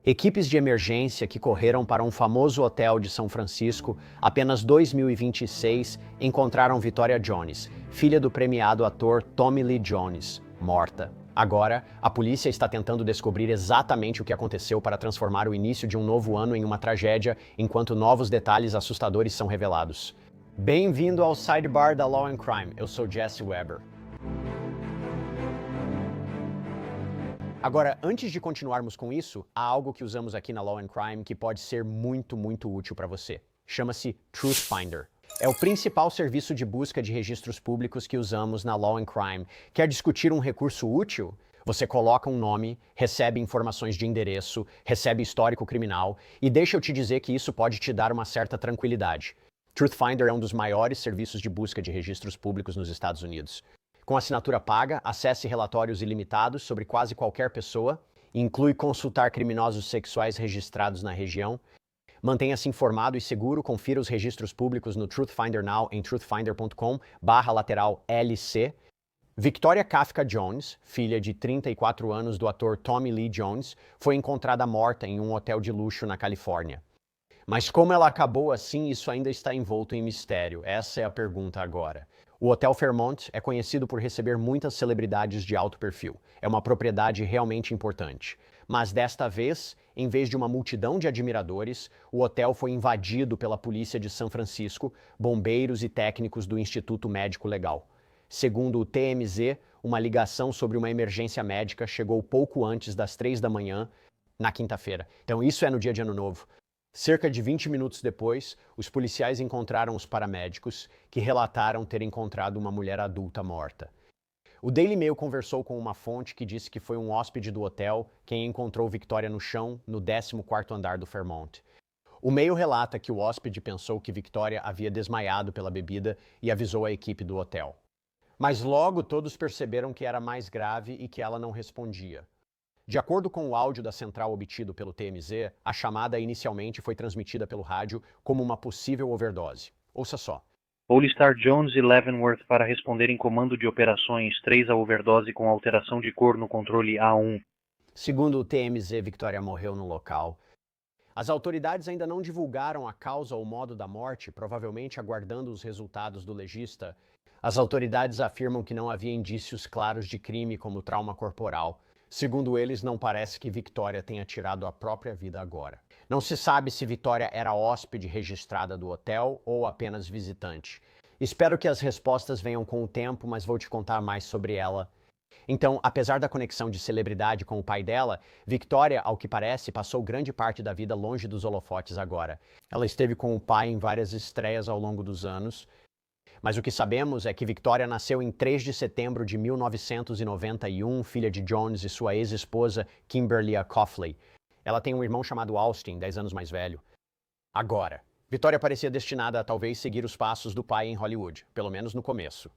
Equipes de emergência que correram para um famoso hotel de São Francisco apenas 2026 encontraram Victoria Jones, filha do premiado ator Tommy Lee Jones, morta. Agora, a polícia está tentando descobrir exatamente o que aconteceu para transformar o início de um novo ano em uma tragédia, enquanto novos detalhes assustadores são revelados. Bem-vindo ao Sidebar da Law and Crime. Eu sou Jesse Weber. Agora, antes de continuarmos com isso, há algo que usamos aqui na Law and Crime que pode ser muito útil para você. Chama-se Truth Finder. É o principal serviço de busca de registros públicos que usamos na Law and Crime. Quer discutir um recurso útil? Você coloca um nome, recebe informações de endereço, recebe histórico criminal, e deixa eu te dizer que isso pode te dar uma certa tranquilidade. Truth Finder é um dos maiores serviços de busca de registros públicos nos Estados Unidos. Com assinatura paga, acesse relatórios ilimitados sobre quase qualquer pessoa, inclui consultar criminosos sexuais registrados na região. Mantenha-se informado e seguro, confira os registros públicos no Truth Finder Now em truthfinder.com/LC. Victoria Kafka Jones, filha de 34 anos do ator Tommy Lee Jones, foi encontrada morta em um hotel de luxo na Califórnia. Mas como ela acabou assim, isso ainda está envolto em mistério. Essa é a pergunta agora. O Hotel Fairmont é conhecido por receber muitas celebridades de alto perfil. É uma propriedade realmente importante. Mas desta vez, em vez de uma multidão de admiradores, o hotel foi invadido pela polícia de São Francisco, bombeiros e técnicos do Instituto Médico Legal. Segundo o TMZ, uma ligação sobre uma emergência médica chegou pouco antes das 3 da manhã, na quinta-feira. Então isso é no dia de Ano Novo. Cerca de 20 minutos depois, os policiais encontraram os paramédicos, que relataram ter encontrado uma mulher adulta morta. O Daily Mail conversou com uma fonte que disse que foi um hóspede do hotel quem encontrou Victoria no chão, no 14º andar do Fairmont. O Mail relata que o hóspede pensou que Victoria havia desmaiado pela bebida e avisou a equipe do hotel. Mas logo todos perceberam que era mais grave e que ela não respondia. De acordo com o áudio da central obtido pelo TMZ, a chamada inicialmente foi transmitida pelo rádio como uma possível overdose. Ouça só. Polestar Jones e Leavenworth para responder em comando de operações 3 a overdose com alteração de cor no controle A1. Segundo o TMZ, Victoria morreu no local. As autoridades ainda não divulgaram a causa ou modo da morte, provavelmente aguardando os resultados do legista. As autoridades afirmam que não havia indícios claros de crime como trauma corporal. Segundo eles, não parece que Victoria tenha tirado a própria vida agora. Não se sabe se Victoria era hóspede registrada do hotel ou apenas visitante. Espero que as respostas venham com o tempo, mas vou te contar mais sobre ela. Então, apesar da conexão de celebridade com o pai dela, Victoria, ao que parece, passou grande parte da vida longe dos holofotes agora. Ela esteve com o pai em várias estreias ao longo dos anos. Mas o que sabemos é que Victoria nasceu em 3 de setembro de 1991, filha de Jones e sua ex-esposa Kimberly Coughlin. Ela tem um irmão chamado Austin, 10 anos mais velho. Agora, Victoria parecia destinada a talvez seguir os passos do pai em Hollywood, pelo menos no começo.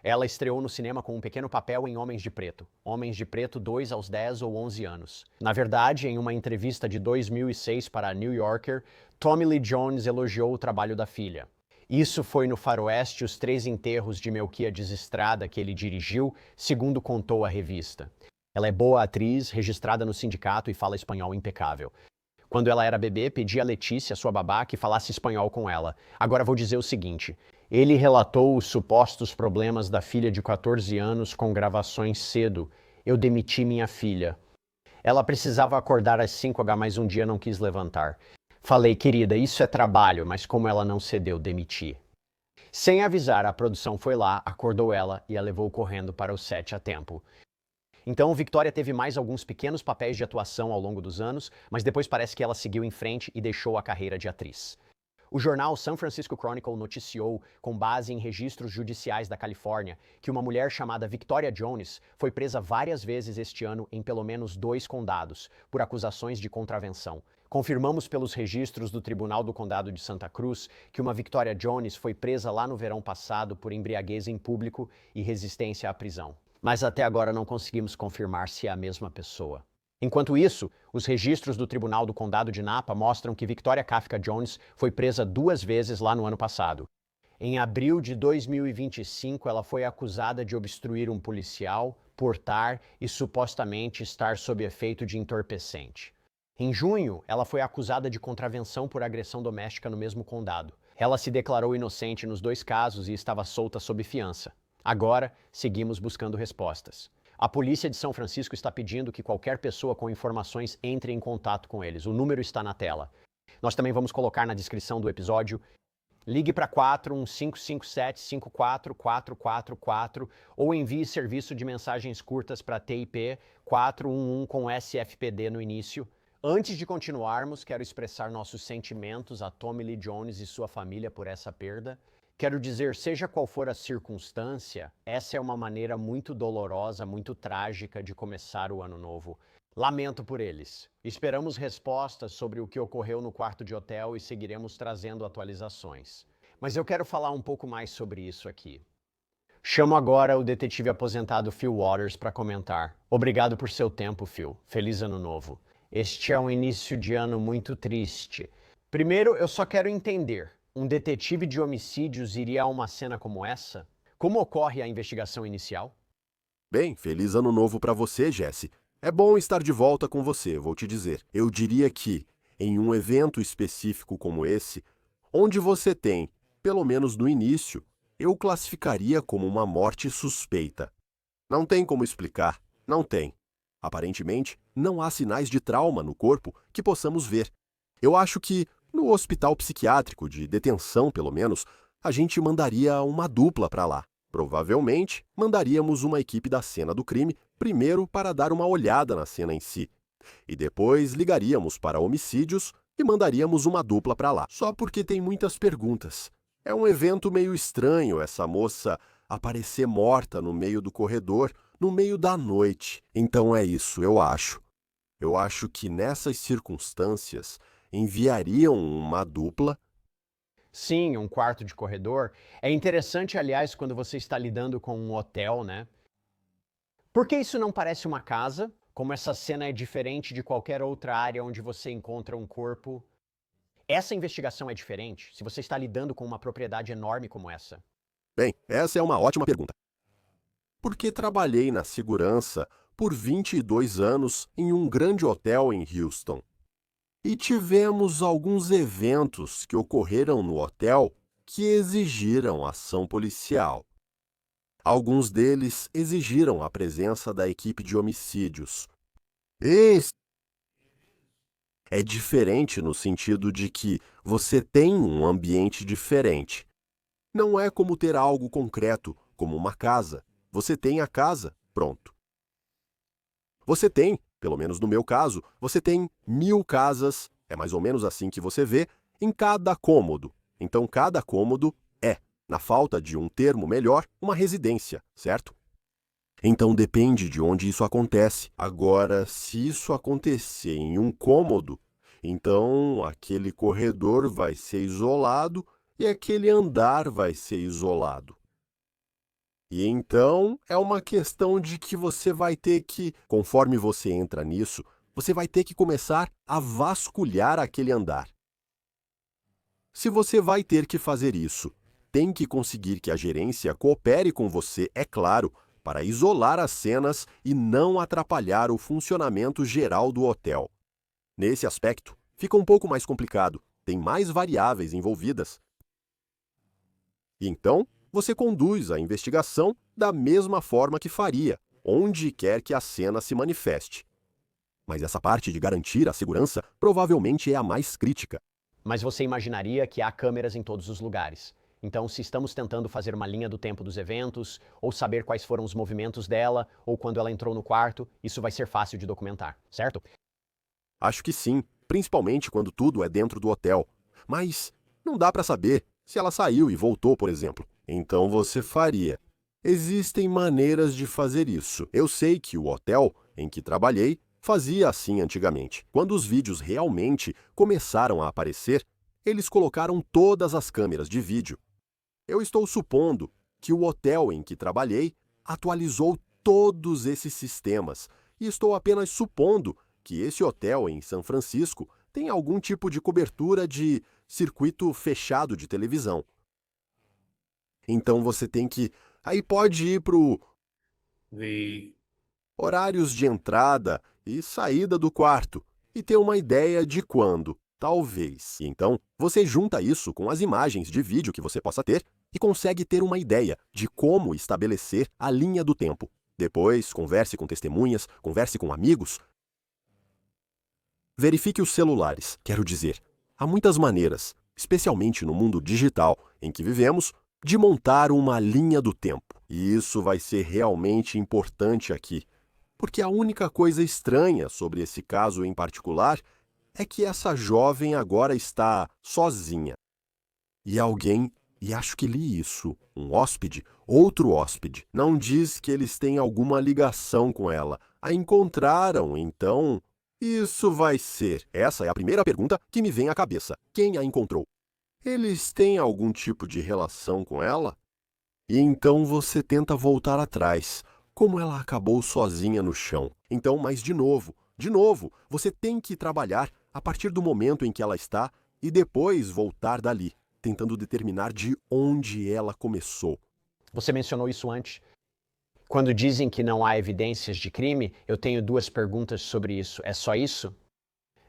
Ela estreou no cinema com um pequeno papel em Homens de Preto. Homens de Preto 2 aos 10 ou 11 anos. Na verdade, em uma entrevista de 2006 para a New Yorker, Tommy Lee Jones elogiou o trabalho da filha. Isso foi no Faroeste Os Três Enterros de Melquiades Estrada que ele dirigiu, segundo contou a revista. Ela é boa atriz, registrada no sindicato e fala espanhol impecável. Quando ela era bebê, pedi a Letícia, sua babá, que falasse espanhol com ela. Agora vou dizer o seguinte. Ele relatou os supostos problemas da filha de 14 anos com gravações cedo. Eu demiti minha filha. Ela precisava acordar às 5h, mas um dia não quis levantar. Falei, querida, isso é trabalho, mas como ela não cedeu, demiti. Sem avisar, a produção foi lá, acordou ela e a levou correndo para o set a tempo. Então, Victoria teve mais alguns pequenos papéis de atuação ao longo dos anos, mas depois parece que ela seguiu em frente e deixou a carreira de atriz. O jornal San Francisco Chronicle noticiou, com base em registros judiciais da Califórnia, que uma mulher chamada Victoria Jones foi presa várias vezes este ano em pelo menos 2 condados, por acusações de contravenção. Confirmamos pelos registros do Tribunal do Condado de Santa Cruz que uma Victoria Jones foi presa lá no verão passado por embriaguez em público e resistência à prisão. Mas até agora não conseguimos confirmar se é a mesma pessoa. Enquanto isso, os registros do Tribunal do Condado de Napa mostram que Victoria Kafka Jones foi presa 2 vezes lá no ano passado. Em abril de 2025, ela foi acusada de obstruir um policial, portar e supostamente estar sob efeito de entorpecente. Em junho, ela foi acusada de contravenção por agressão doméstica no mesmo condado. Ela se declarou inocente nos 2 casos e estava solta sob fiança. Agora, seguimos buscando respostas. A polícia de São Francisco está pedindo que qualquer pessoa com informações entre em contato com eles. O número está na tela. Nós também vamos colocar na descrição do episódio. Ligue para 41557-54444 ou envie serviço de mensagens curtas para TIP 411 com SFPD no início. Antes de continuarmos, quero expressar nossos sentimentos a Tommy Lee Jones e sua família por essa perda. Quero dizer, seja qual for a circunstância, essa é uma maneira muito dolorosa, muito trágica de começar o ano novo. Lamento por eles. Esperamos respostas sobre o que ocorreu no quarto de hotel e seguiremos trazendo atualizações. Mas eu quero falar um pouco mais sobre isso aqui. Chamo agora o detetive aposentado Phil Waters para comentar. Obrigado por seu tempo, Phil. Feliz ano novo. Este é um início de ano muito triste. Primeiro, eu só quero entender. Um detetive de homicídios iria a uma cena como essa? Como ocorre a investigação inicial? Bem, feliz ano novo para você, Jesse. É bom estar de volta com você, vou te dizer. Eu diria que, em um evento específico como esse, onde você tem, pelo menos no início, eu classificaria como uma morte suspeita. Não tem como explicar, não tem. Aparentemente, não há sinais de trauma no corpo que possamos ver. Eu acho que, no hospital psiquiátrico de detenção, pelo menos, a gente mandaria uma dupla para lá. Provavelmente, mandaríamos uma equipe da cena do crime primeiro para dar uma olhada na cena em si. E depois ligaríamos para homicídios e mandaríamos uma dupla para lá. Só porque tem muitas perguntas. É um evento meio estranho essa moça aparecer morta no meio do corredor, no meio da noite. Então é isso, eu acho. Eu acho que nessas circunstâncias enviariam uma dupla. Sim, um quarto de corredor. É interessante, aliás, quando você está lidando com um hotel, né? Por que isso não parece uma casa? Como essa cena é diferente de qualquer outra área onde você encontra um corpo. Essa investigação é diferente se você está lidando com uma propriedade enorme como essa. Bem, essa é uma ótima pergunta. Porque trabalhei na segurança por 22 anos em um grande hotel em Houston. E tivemos alguns eventos que ocorreram no hotel que exigiram ação policial. Alguns deles exigiram a presença da equipe de homicídios. Esse é diferente no sentido de que você tem um ambiente diferente. Não é como ter algo concreto, como uma casa. Você tem a casa, pronto. Você tem, pelo menos no meu caso, você tem 1000 casas, é mais ou menos assim que você vê, em cada cômodo. Então, cada cômodo é, na falta de um termo melhor, uma residência, certo? Então, depende de onde isso acontece. Agora, se isso acontecer em um cômodo, então aquele corredor vai ser isolado e aquele andar vai ser isolado. E então é uma questão de que você vai ter que, conforme você entra nisso, você vai ter que começar a vasculhar aquele andar. Se você vai ter que fazer isso, tem que conseguir que a gerência coopere com você, é claro, para isolar as cenas e não atrapalhar o funcionamento geral do hotel. Nesse aspecto, fica um pouco mais complicado, tem mais variáveis envolvidas. E então, você conduz a investigação da mesma forma que faria, onde quer que a cena se manifeste. Mas essa parte de garantir a segurança provavelmente é a mais crítica. Mas você imaginaria que há câmeras em todos os lugares. Então, se estamos tentando fazer uma linha do tempo dos eventos, ou saber quais foram os movimentos dela, ou quando ela entrou no quarto, isso vai ser fácil de documentar, certo? Acho que sim, principalmente quando tudo é dentro do hotel. Mas não dá para saber se ela saiu e voltou, por exemplo. Então você faria. Existem maneiras de fazer isso. Eu sei que o hotel em que trabalhei fazia assim antigamente. Quando os vídeos realmente começaram a aparecer, eles colocaram todas as câmeras de vídeo. Eu estou supondo que o hotel em que trabalhei atualizou todos esses sistemas e estou apenas supondo que esse hotel em São Francisco tem algum tipo de cobertura de circuito fechado de televisão. Então você tem que... Aí pode ir para horários de entrada e saída do quarto. e ter uma ideia de quando, talvez. E então, você junta isso com as imagens de vídeo que você possa ter e consegue ter uma ideia de como estabelecer a linha do tempo. Depois, converse com testemunhas, converse com amigos. Verifique os celulares, quero dizer. Há muitas maneiras, especialmente no mundo digital em que vivemos, de montar uma linha do tempo. E isso vai ser realmente importante aqui, porque a única coisa estranha sobre esse caso em particular é que essa jovem agora está sozinha. E alguém, e acho que li isso, um hóspede, outro hóspede, não diz que eles têm alguma ligação com ela. A encontraram, então... Isso vai ser. Essa é a primeira pergunta que me vem à cabeça. Quem a encontrou? Eles têm algum tipo de relação com ela? E então você tenta voltar atrás. Como ela acabou sozinha no chão. Então, mas de novo, você tem que trabalhar a partir do momento em que ela está e depois voltar dali, tentando determinar de onde ela começou. Você mencionou isso antes. Quando dizem que não há evidências de crime, eu tenho duas perguntas sobre isso. É só isso?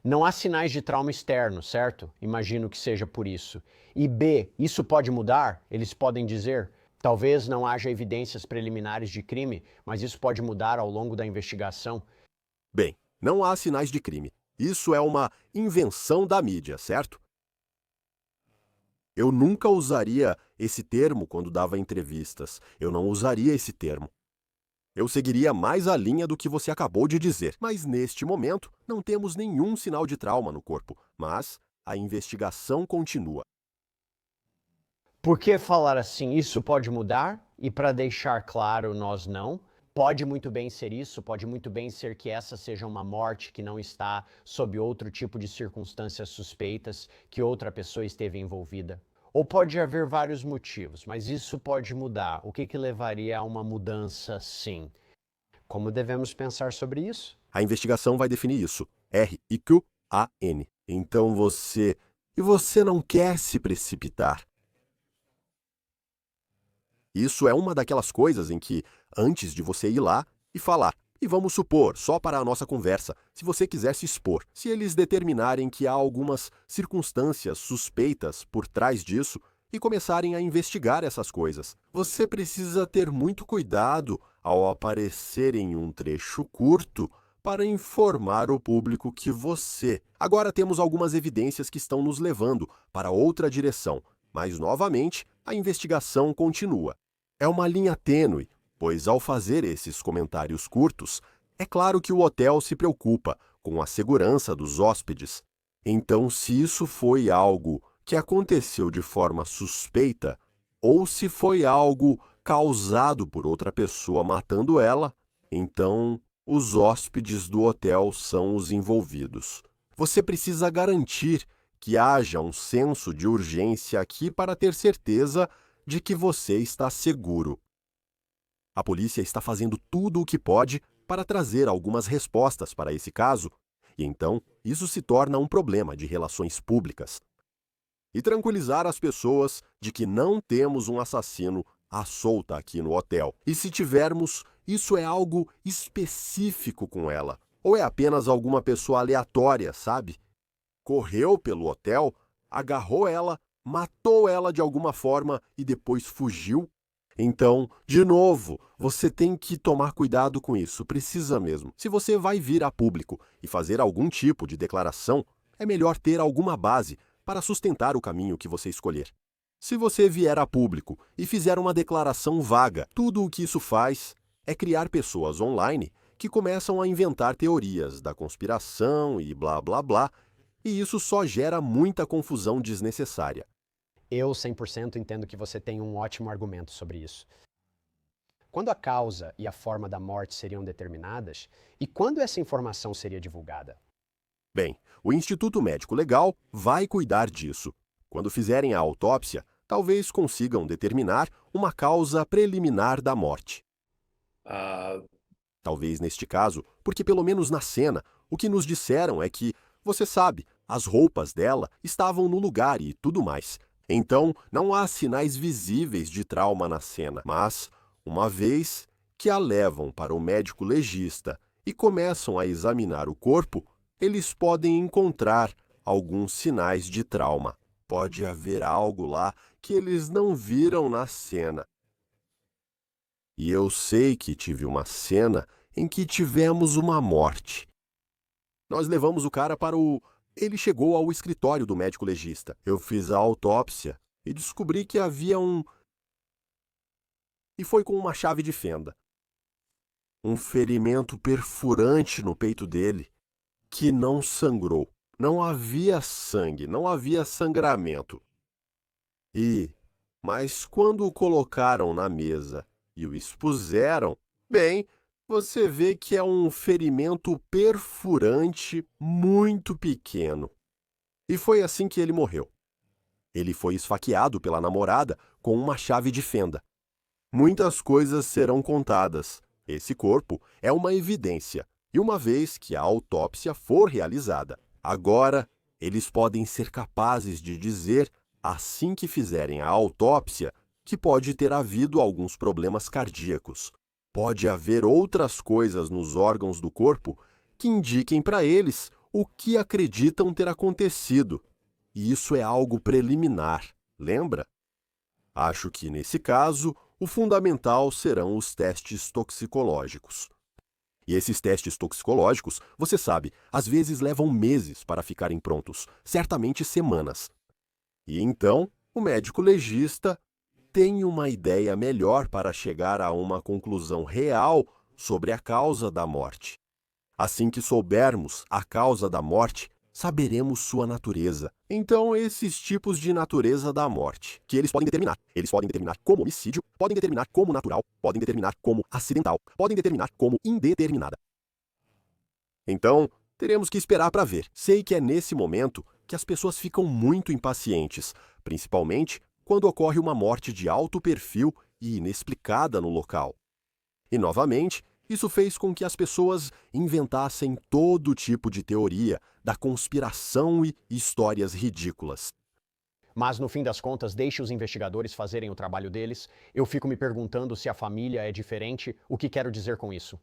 Não há sinais de trauma externo, certo? Imagino que seja por isso. E B, isso pode mudar? Eles podem dizer, talvez não haja evidências preliminares de crime, mas isso pode mudar ao longo da investigação. Bem, não há sinais de crime. Isso é uma invenção da mídia, certo? Eu nunca usaria esse termo quando dava entrevistas. Eu não usaria esse termo. Eu seguiria mais a linha do que você acabou de dizer, mas neste momento não temos nenhum sinal de trauma no corpo, mas a investigação continua. Por que falar assim? Isso pode mudar? E para deixar claro, nós não. Pode muito bem ser isso, pode muito bem ser que essa seja uma morte que não está sob outro tipo de circunstâncias suspeitas, que outra pessoa esteve envolvida. Ou pode haver vários motivos, mas isso pode mudar. O que levaria a uma mudança, sim? Como devemos pensar sobre isso? A investigação vai definir isso. R-I-Q-A-N. Então você... E você não quer se precipitar. Isso é uma daquelas coisas em que, antes de você ir lá e falar, e vamos supor, só para a nossa conversa, se você quiser se expor, se eles determinarem que há algumas circunstâncias suspeitas por trás disso e começarem a investigar essas coisas, você precisa ter muito cuidado ao aparecer em um trecho curto para informar o público que você... Agora temos algumas evidências que estão nos levando para outra direção, mas novamente a investigação continua. É uma linha tênue, pois ao fazer esses comentários curtos, é claro que o hotel se preocupa com a segurança dos hóspedes. Então, se isso foi algo que aconteceu de forma suspeita, ou se foi algo causado por outra pessoa matando ela, então os hóspedes do hotel são os envolvidos. Você precisa garantir que haja um senso de urgência aqui para ter certeza de que você está seguro. A polícia está fazendo tudo o que pode para trazer algumas respostas para esse caso, e então isso se torna um problema de relações públicas. E tranquilizar as pessoas de que não temos um assassino à solta aqui no hotel. E se tivermos, isso é algo específico com ela. Ou é apenas alguma pessoa aleatória, sabe? Correu pelo hotel, agarrou ela, matou ela de alguma forma e depois fugiu. Então, de novo, você tem que tomar cuidado com isso, precisa mesmo. Se você vai vir a público e fazer algum tipo de declaração, é melhor ter alguma base para sustentar o caminho que você escolher. Se você vier a público e fizer uma declaração vaga, tudo o que isso faz é criar pessoas online que começam a inventar teorias da conspiração e blá blá blá, e isso só gera muita confusão desnecessária. Eu 100% entendo que você tem um ótimo argumento sobre isso. Quando a causa e a forma da morte seriam determinadas e quando essa informação seria divulgada? Bem, o Instituto Médico Legal vai cuidar disso. Quando fizerem a autópsia, talvez consigam determinar uma causa preliminar da morte. Talvez neste caso, porque pelo menos na cena, o que nos disseram é que, você sabe, as roupas dela estavam no lugar e tudo mais. Então, não há sinais visíveis de trauma na cena, mas, uma vez que a levam para o médico legista e começam a examinar o corpo, eles podem encontrar alguns sinais de trauma. Pode haver algo lá que eles não viram na cena. E eu sei que tive uma cena em que tivemos uma morte. Nós levamos o cara para o... Ele chegou ao escritório do médico legista. Eu fiz a autópsia e descobri que havia um... E foi com uma chave de fenda. Um ferimento perfurante no peito dele, que não sangrou. Não havia sangue, não havia sangramento. Mas quando o colocaram na mesa e o expuseram, bem, você vê que é um ferimento perfurante muito pequeno. E foi assim que ele morreu. Ele foi esfaqueado pela namorada com uma chave de fenda. Muitas coisas serão contadas. Esse corpo é uma evidência, e uma vez que a autópsia for realizada, agora eles podem ser capazes de dizer, assim que fizerem a autópsia, que pode ter havido alguns problemas cardíacos. Pode haver outras coisas nos órgãos do corpo que indiquem para eles o que acreditam ter acontecido. E isso é algo preliminar, lembra? Acho que, nesse caso, o fundamental serão os testes toxicológicos. E esses testes toxicológicos, você sabe, às vezes levam meses para ficarem prontos, certamente semanas. E então, o médico legista tem uma ideia melhor para chegar a uma conclusão real sobre a causa da morte. Assim que soubermos a causa da morte, saberemos sua natureza. Então, esses tipos de natureza da morte, que eles podem determinar. Eles podem determinar como homicídio, podem determinar como natural, podem determinar como acidental, podem determinar como indeterminada. Então, teremos que esperar para ver. Sei que é nesse momento que as pessoas ficam muito impacientes, principalmente quando ocorre uma morte de alto perfil e inexplicada no local. E, novamente, isso fez com que as pessoas inventassem todo tipo de teoria da conspiração e histórias ridículas. Mas, no fim das contas, deixe os investigadores fazerem o trabalho deles. Eu fico me perguntando se a família é diferente. O que quero dizer com isso?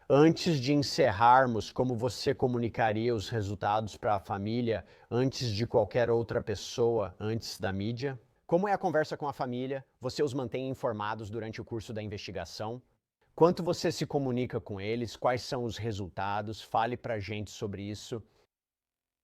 Antes de encerrarmos, como você comunicaria os resultados para a família antes de qualquer outra pessoa, antes da mídia? Como é a conversa com a família? Você os mantém informados durante o curso da investigação? Quanto você se comunica com eles? Quais são os resultados? Fale pra gente sobre isso.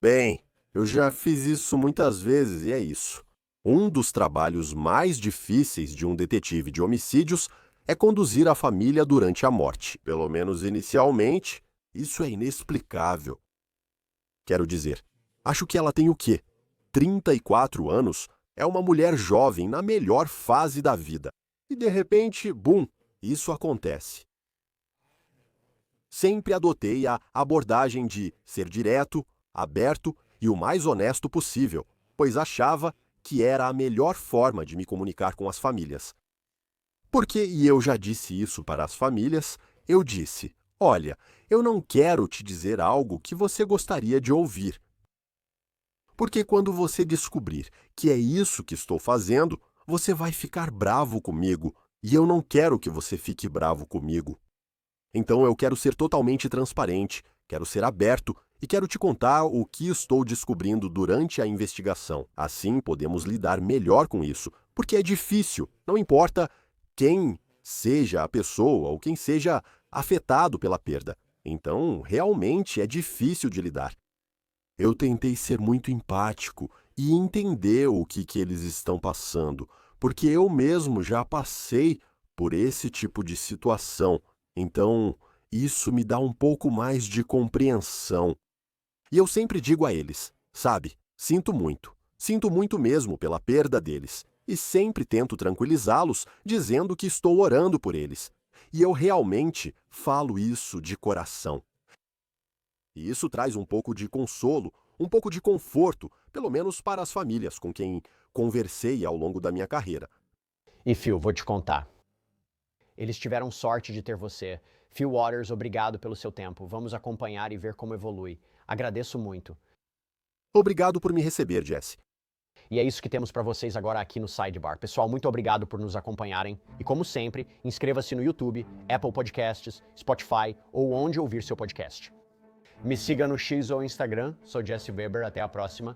Bem, eu já fiz isso muitas vezes e é isso. Um dos trabalhos mais difíceis de um detetive de homicídios é conduzir a família durante a morte. Pelo menos inicialmente, isso é inexplicável. Quero dizer, acho que ela tem o quê? 34 anos? É uma mulher jovem na melhor fase da vida. E de repente, bum, isso acontece. Sempre adotei a abordagem de ser direto, aberto e o mais honesto possível, pois achava que era a melhor forma de me comunicar com as famílias. Porque, e eu já disse isso para as famílias, eu disse, olha, eu não quero te dizer algo que você gostaria de ouvir. Porque quando você descobrir que é isso que estou fazendo, você vai ficar bravo comigo, e eu não quero que você fique bravo comigo. Então eu quero ser totalmente transparente, quero ser aberto e quero te contar o que estou descobrindo durante a investigação. Assim podemos lidar melhor com isso, porque é difícil, não importa quem seja a pessoa ou quem seja afetado pela perda. Então, realmente é difícil de lidar. Eu tentei ser muito empático e entender o que eles estão passando, porque eu mesmo já passei por esse tipo de situação. Então, isso me dá um pouco mais de compreensão. E eu sempre digo a eles, sabe, sinto muito mesmo pela perda deles. E sempre tento tranquilizá-los, dizendo que estou orando por eles. E eu realmente falo isso de coração. E isso traz um pouco de consolo, um pouco de conforto, pelo menos para as famílias com quem conversei ao longo da minha carreira. E Phil, vou te contar. Eles tiveram sorte de ter você. Phil Waters, obrigado pelo seu tempo. Vamos acompanhar e ver como evolui. Agradeço muito. Obrigado por me receber, Jesse. E é isso que temos para vocês agora aqui no Sidebar. Pessoal, muito obrigado por nos acompanharem. E como sempre, inscreva-se no YouTube, Apple Podcasts, Spotify ou onde ouvir seu podcast. Me siga no X ou Instagram, sou Jesse Weber, até a próxima.